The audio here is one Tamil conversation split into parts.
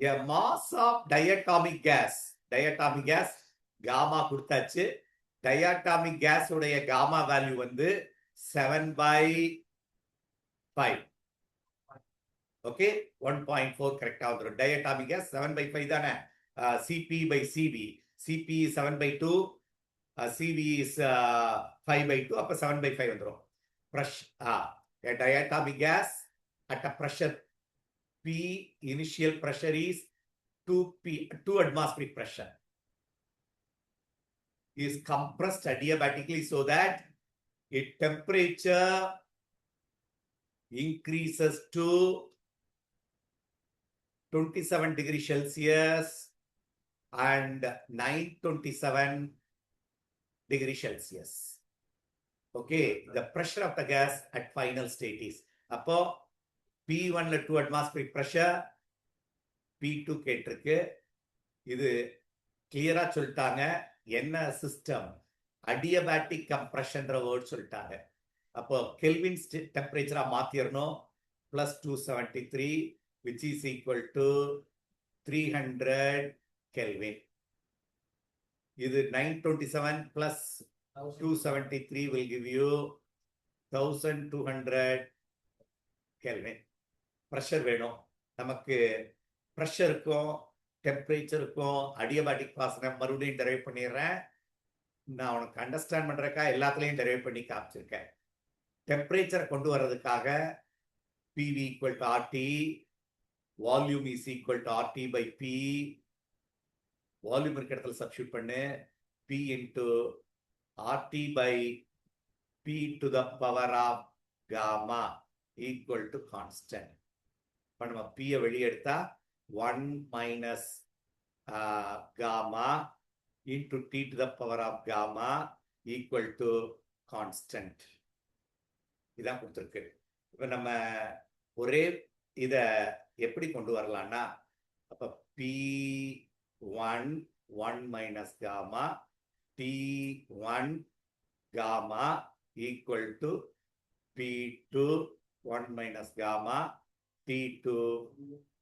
A mass of diatomic gas. Diatomic gas gamma கொடுத்தாச்சு. Diatomic gas உடைய gamma value வந்து 7/5. Okay, 1.4 correct வந்துரும். Diatomic gas 7/5 தானே. Cp/Cv. Cp is 7/2. Cv is 5/2. அப்ப 7/5 வந்துரும். A diatomic gas at a pressure P, initial pressure is 2 atmospheric pressure, is compressed adiabatically so that its temperature increases to 27 degrees Celsius and 927 degrees Celsius. Okay, the pressure of the gas at final state is அப்போ P1 2 atmospheric pressure, P2 கேட்டிருக்கு. இது கிளியரா சொல்லிட்டாங்க. என்ன சிஸ்டம்? அடியபேட்டிக் கம்ப்ரஷன்ற வேர்ட் சொல்லிட்டாங்க. அப்போ kelvin டெம்பரேச்சரா மாத்திரணும். +273 which is equal to 300 Kelvin. இது 927 plus 273 will give you 1200 Kelvin. Pressure வேணும் நமக்கு. ப்ரெஷருக்கும் டெம்பரேச்சருக்கும் அடியபேட்டிக் பாஸ்னை மறுபடியும் டெரைவ் பண்ணிடுறேன். நான் உனக்கு அண்டர்ஸ்டாண்ட் பண்றதுக்கா எல்லாத்துலயும் டெரைவ் பண்ணி காமிச்சிருக்கேன். டெம்பரேச்சரை கொண்டு வர்றதுக்காக PV equal to RT, volume is equal to RT by P. Volume இருக்கிற இடத்துல சப்ஸ்டியூட் பண்ணு. P into RT by P to the power of gamma equal to constant. இப்போ நம்ம P வெளியே எடுத்தா 1 minus gamma into T to the power of gamma equal to constant. இதான் கொடுத்துருக்கு. இப்போ நம்ம ஒரே இத எப்படி கொண்டு வரலாம்னா, அப்ப P1 1 minus gamma T1 gamma equal to P2 1 minus gamma T2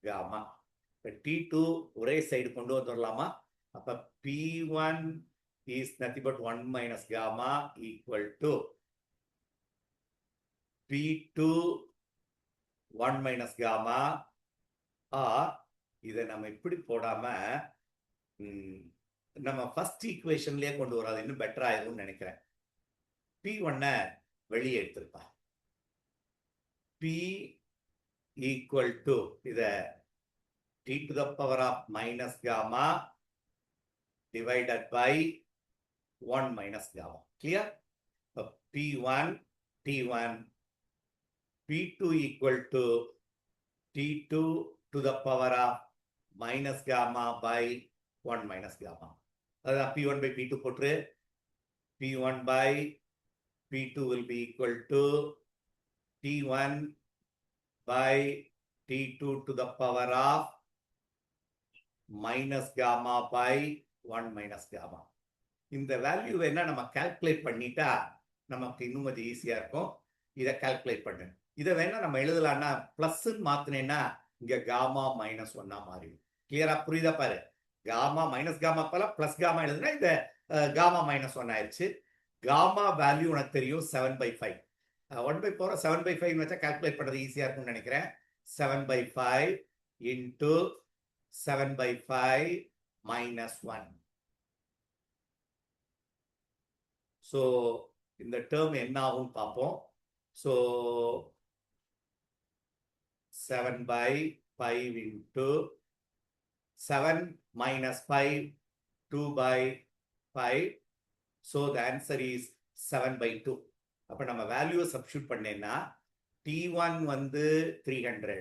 gamma. இப்போ T2 ஒரே சைடு கொண்டு வந்துடலாமா? அப்ப P1 is nothing but 1 minus gamma equal to P2 1 minus gamma, or இதை நம்ம இப்படி போடாம நம்ம ஃபர்ஸ்ட் ஈக்குவேஷன்லயே கொண்டு வராது, இன்னும் பெட்டர் ஆயிரும்னு நினைக்கிறேன். P1 வெளியே எடுத்திருப்பா. P equal to இத T to the power of minus gamma divided by 1 minus gamma. Clear? P1 T1 P2 equal to T2 to the power of minus gamma by 1 minus gamma. அதான் P1 by P2 போட்டு P1 by P2 will be equal to T1 by T2 to the power of minus gamma by 1 minus gamma. இந்த வேல்யூ என்ன நம்ம கால்குலேட் பண்ணிட்டா நமக்கு இன்னும் அது ஈஸியா இருக்கும். இதை கால்குலேட் பண்ணு. இதை வேணா நம்ம எழுதலாம்னா பிளஸ் மாத்தினேன்னா இங்க காமா -1 மாறிடும். கிளியரா புரியுதா பாரு? காமா மைனஸ் காமா போல பிளஸ் காமா எழுதுனா இந்த காமா -1 ஆயிடுச்சு. காமா வேல்யூ உனக்கு தெரியும் 7/5. 1/4 7/5 வச்சா கால்குலேட் பண்றது ஈஸியா இருக்கும்னு நினைக்கிறேன். 7/5 into 7/5 -1. ஸோ இந்த டேர்ம் என்ன ஆகும் பார்ப்போம். So 7/5 into 7 minus 5, 2/5. So the answer is 7/2. அப்ப நம்ம வேல்யூ சப்ஸ்டிட்யூட் பண்ணேன்னா T1 வந்து 300,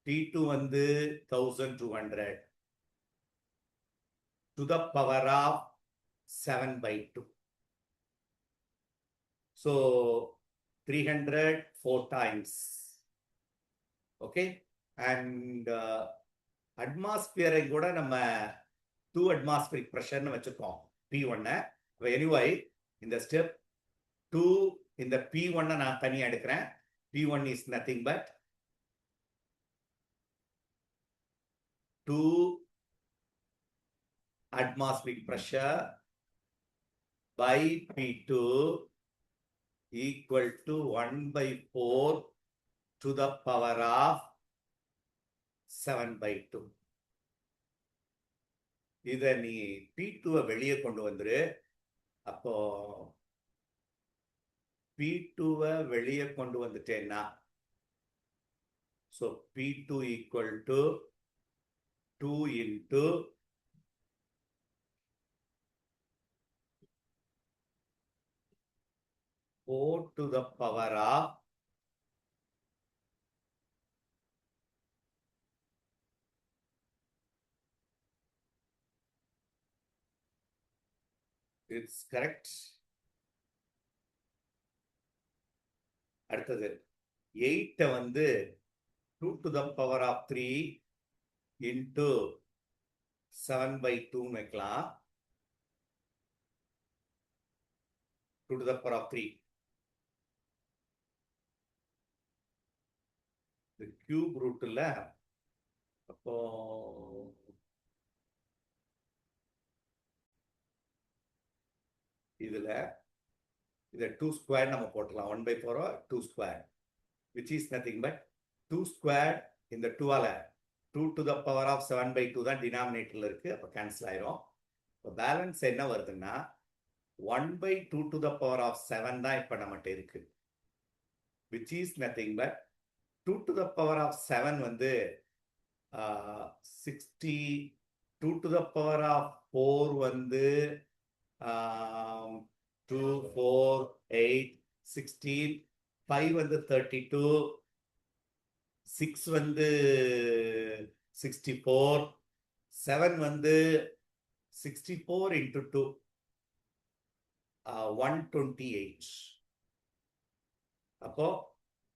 T2 வந்து 1200 to the power of 7/2. So 300 4 times. Okay, and அட்மாஸ்பியரை கூட நம்ம 2 atmospheric pressure வச்சிருக்கோம் P1. anyway இந்த ஸ்டெப் 2 இந்த P1 நான் தனியா எடுக்கிறேன். P1 is nothing but 2 atmospheric pressure by P2 equal to 1/4 to the power of 7/2. இத நீ P2 வெளியே கொண்டு வந்துரு. அப்போ P2 வெளியே கொண்டு வந்துட்டேன்னா so P2 equal to 2 into 4 to the power of 7/2. It's correct. அடுத்தது 8 வந்து 2 to the power of 3 into 7/2 வைக்கலாம். 2 to the power of 3. The cube root இல்ல, அப்போ இதுல இத 2 square நம்ம போட்டுக்கலாம். 1/4 2 square, which is nothing but 2 square இந்த 2 ஆல 2 to the power of 7/2 தான் டினாமினேட்டர்ல இருக்கு. அப்ப கேன்சல் ஆயிரும். இப்போ பேலன்ஸ் என்ன வருதுன்னா 1/2 to the power of 7 தான் இப்ப நம்மகிட்ட இருக்கு, which is nothing but 2 to the power of 7 வந்து 60, 2 to the power of 4 வந்து 2, 4, 8, 16, 5 வந்து 32, 6 வந்து 64, 7 வந்து 64 into 2, 128. அப்போ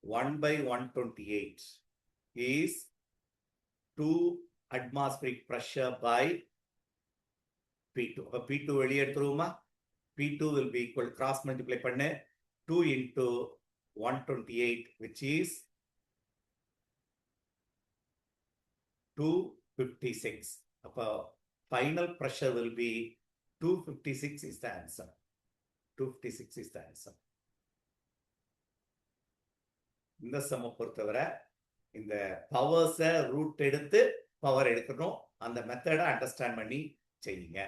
1/128 is 2 atmospheric pressure by P2. அப்ப P2 வெளியே எடுத்துருவோமா? P2 will be equal, cross multiply பண்ணு, 2 into 128, which is 256. அப்ப final pressure will be 256 is the answer. 256 is the answer. இந்த சம பொறுத்தவரை இந்த பவர்ஸை ரூட் எடுத்து பவர் எடுக்கணும். அந்த மெத்தடை அண்டர்ஸ்டாண்ட் பண்ணி செய்யுங்க.